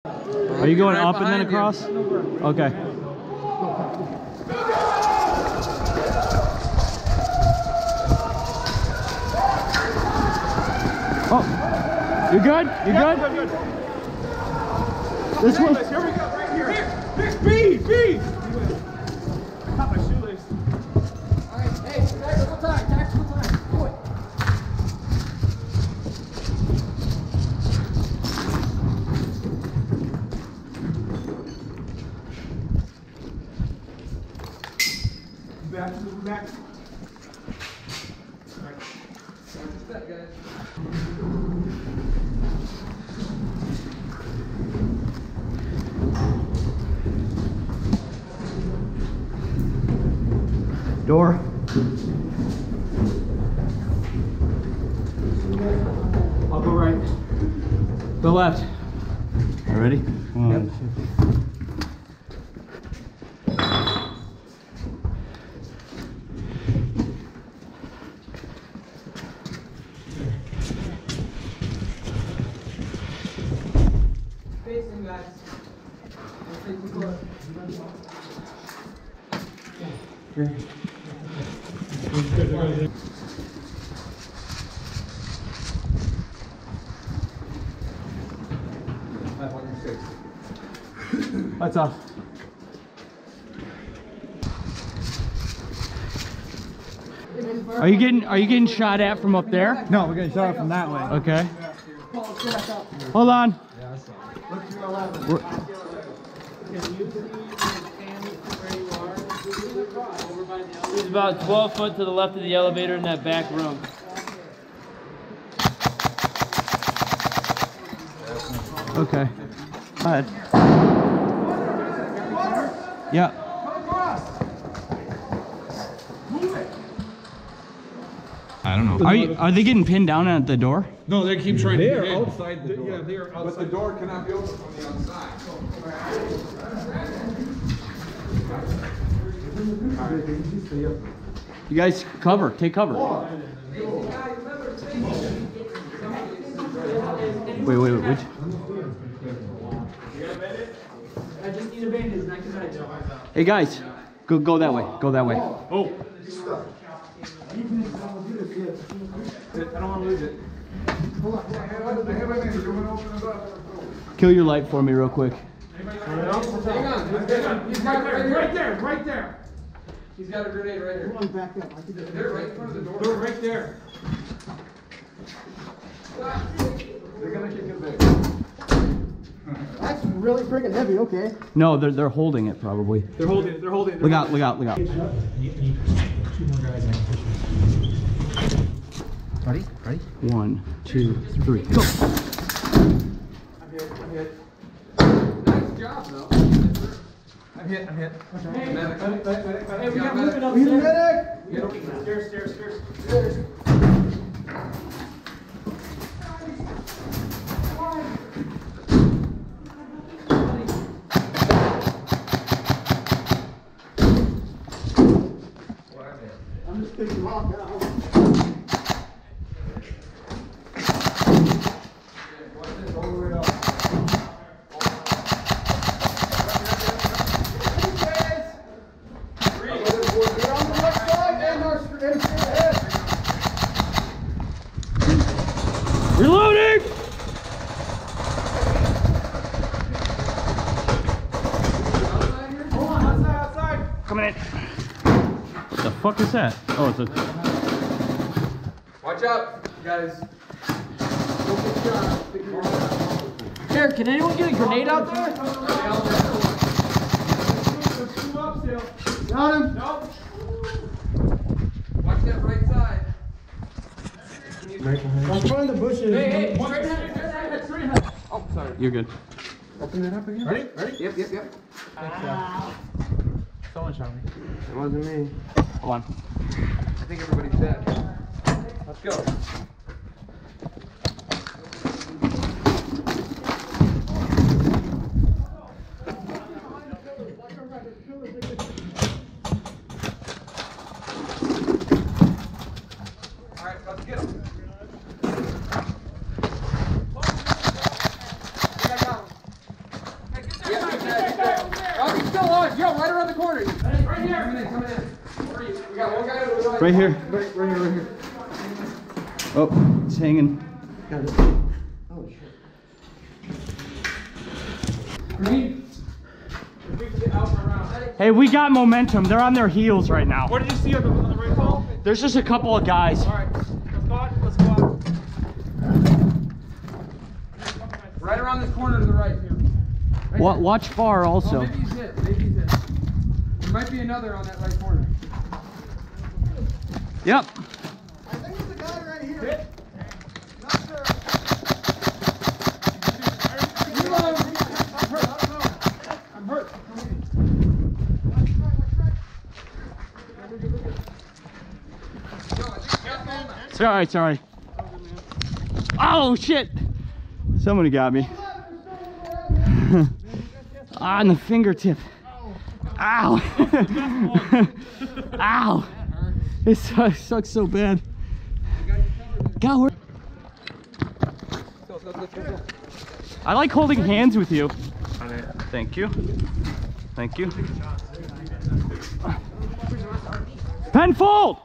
Are you going up and then across? Okay. Oh, you good? You good? Good. This one. Here we go, right here. Here, B. I caught my shoelace. All right, hey, tactical time. Do it. Move back. All right. Step, guys. Door. I'll go right. Go left. You ready? One, Facing, guys. Take the foot. Lights off. Are you getting shot at from up there? No, we're getting shot from that way. Okay. Hold on. He's about 12 foot to the left of the elevator in that back room. Okay. Go ahead. Yeah. I don't know. Are they getting pinned down at the door? No, they keep trying to get in. Outside the door. Yeah, they are outside. But the door cannot be opened from the outside. You guys cover. Take cover. Wait. Which? I just need a bandage, and I can manage. Hey guys, go that way. Go that way. Oh. I don't want to lose it. Kill your light for me real quick. Hang on. He's got it right there. He's got a grenade right here. Back up. They're right in front of the door. They're right there. They're gonna kick it back. That's really freaking heavy. Okay. No, they're holding it probably. They're holding it. Look out. Two more guys and push it. Ready? 1, 2, 3, go. I'm hit. Nice job, though. I'm hit. Hey, we got moving upstairs. Stairs. I'm just picking them off now. Reloading! Outside. Coming in. What the fuck is that? Oh, it's a... Watch out, guys. Here, can anyone get a grenade out there? Got him. Nope. Watch that right side. I'm trying to push it. Hey, straight ahead. Oh, sorry. You're good. Open it up again. Ready? Yep. Someone shot me. It wasn't me. Hold on. I think everybody's dead. Let's go. Alright, let's get him. Oh, he's still on. Yo, right around the corner. Right here. Coming in, coming in. Where are you? We got one guy to the right. Right here. Right here. Oh, it's hanging. Oh, shit. Green. If we can get out and around. Hey, we got momentum. They're on their heels right now. What did you see on the right wall? There's just a couple of guys. All right, let's go out. Let's go out. Right around this corner to the right here. Right there. Watch far Oh, also. maybe he's hit. Maybe he's hit. There might be another on that right corner. Yep. I think there's a guy right here. Not sure. I'm hurt. Sorry, sorry. Oh shit! Somebody got me. On the fingertip. Ow! Ow! It sucks so bad. God, we're... I like holding hands with you. Thank you. Thank you. Penfold!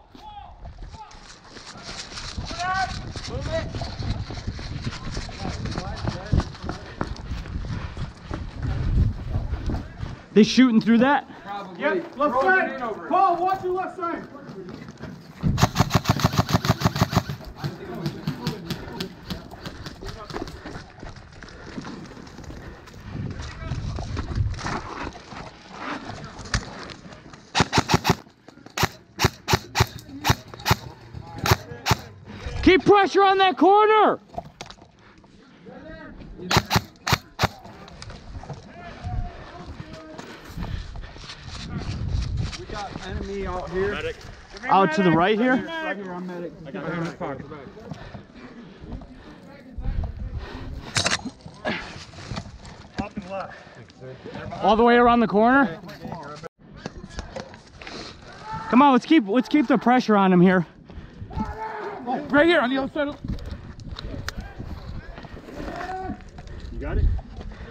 They shooting through that? Probably. Yep, left side. Paul, watch your left side. Keep pressure on that corner! We got enemy out here. Out to the right here? Right here, I'm medic. I got him in his pocket. Up and left. All the way around the corner? Come on, let's keep the pressure on him here. Right here on the other side. You got it?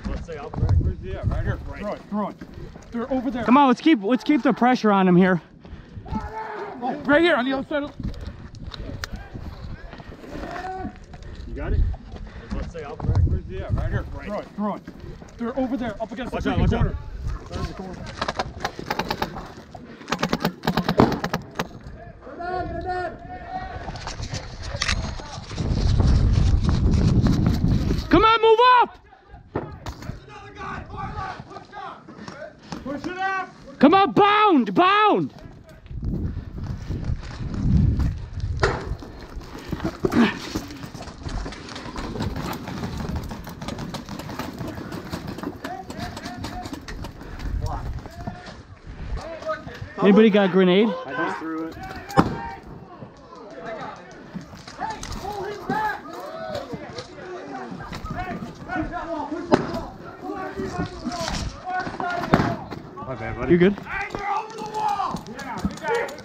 Let's say out back. Where's the right here? Right. Throw it. They're over there. Come on, let's keep the pressure on him here. Right here on the other side. You got it? Let's say out back. Where's the right here? Right. Throw it. They're over there, up against the corner. Come on, move up! Push it up! Come on, bound! Anybody got a grenade? I just threw it. My bad, buddy. You good? Hey, they're over the wall! Yeah, we got it.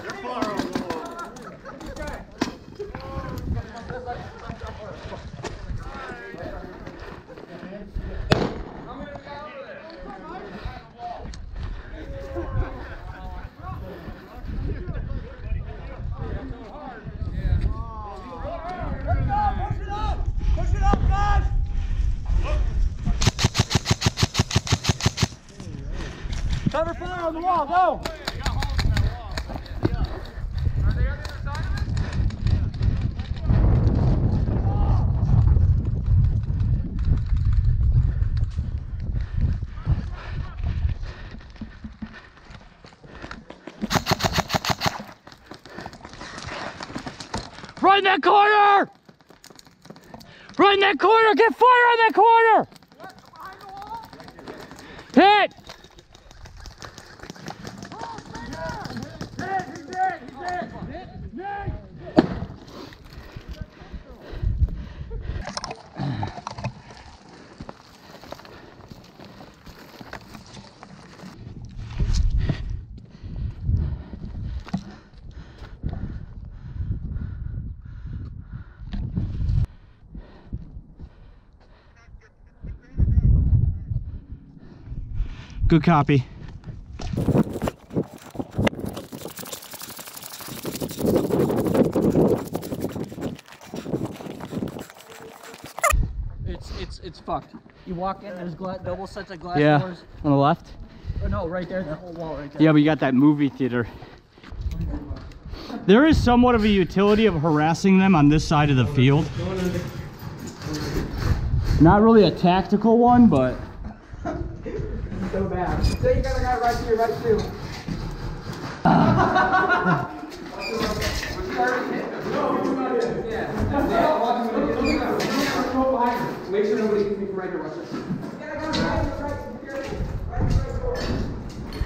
They're far over the wall. Push it up, guys! Cover fire on the wall, go! Right in that corner! Right in that corner! Get fire on that corner! Hit! Good copy. It's fucked. You walk in, there's double sets of glass doors. On the left? Oh, no, right there, that whole wall right there. Yeah, but you got that movie theater. There is somewhat of a utility of harassing them on this side of the field. Not really a tactical one, but... So bad. Say you got a guy right here, right too. Make sure nobody hits me from right here. Watch this.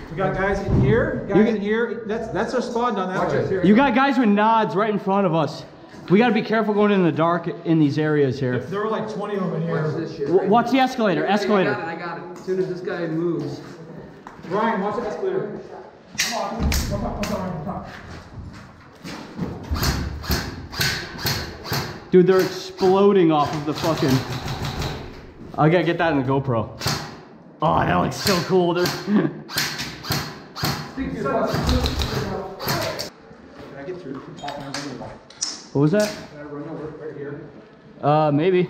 We got guys in here, guys in here. That's our spawn down that way. You got guys with nods right in front of us. We got to be careful going in the dark in these areas here. There were like 20 of them in here. Watch this shit. Right Watch the escalator. Escalator. I got it. As soon as this guy moves. Ryan, watch the escalator. Come on. Dude, they're exploding off of the fucking... I gotta get that in the GoPro. Oh, that looks so cool. There's... Can I get through? What was that? Can I run over right here? Maybe.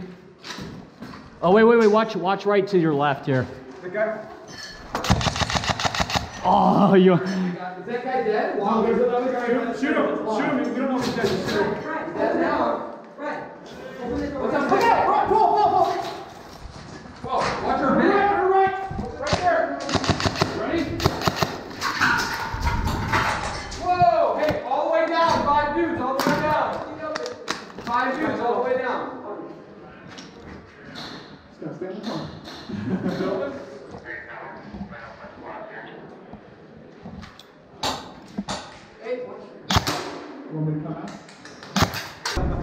Oh, wait. Watch right to your left here. The guy. Oh, you... Is that guy dead? Oh, there's another guy. Shoot him. You don't know if he's dead. Just shoot him. Dead now. Right. What's up? Right. Pull. Whoa, watch her back. Right there. Ready? Whoa, hey, all the way down. 5 dudes, all the way down. 5 dudes, all the way down. He's gonna stay in the corner. Hey, Want me to come out?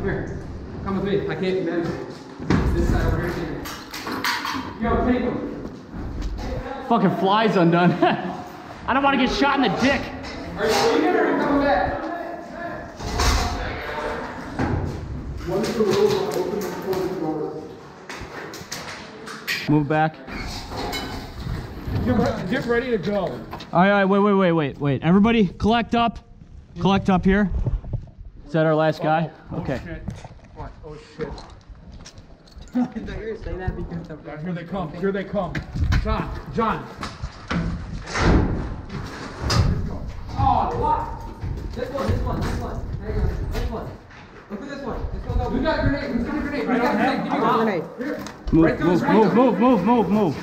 come here. Come with me. I can't manage this side over here. Yo, take him. Fucking flies undone. I don't want to get shot in the dick. Are you leaving or are you coming back? One of the rules on opening and closing doors. Move back. Get ready to go. All right, wait. Everybody collect up. Collect up here. Is that our last guy? Okay. What? Oh shit. Say that because of Here they come. Here they come. John. Oh, what? This one. Hang on. This one. Look at this one. Who's got a grenade? Who's got a grenade? Give me a grenade. Here. Move.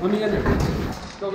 Let me in there. Go.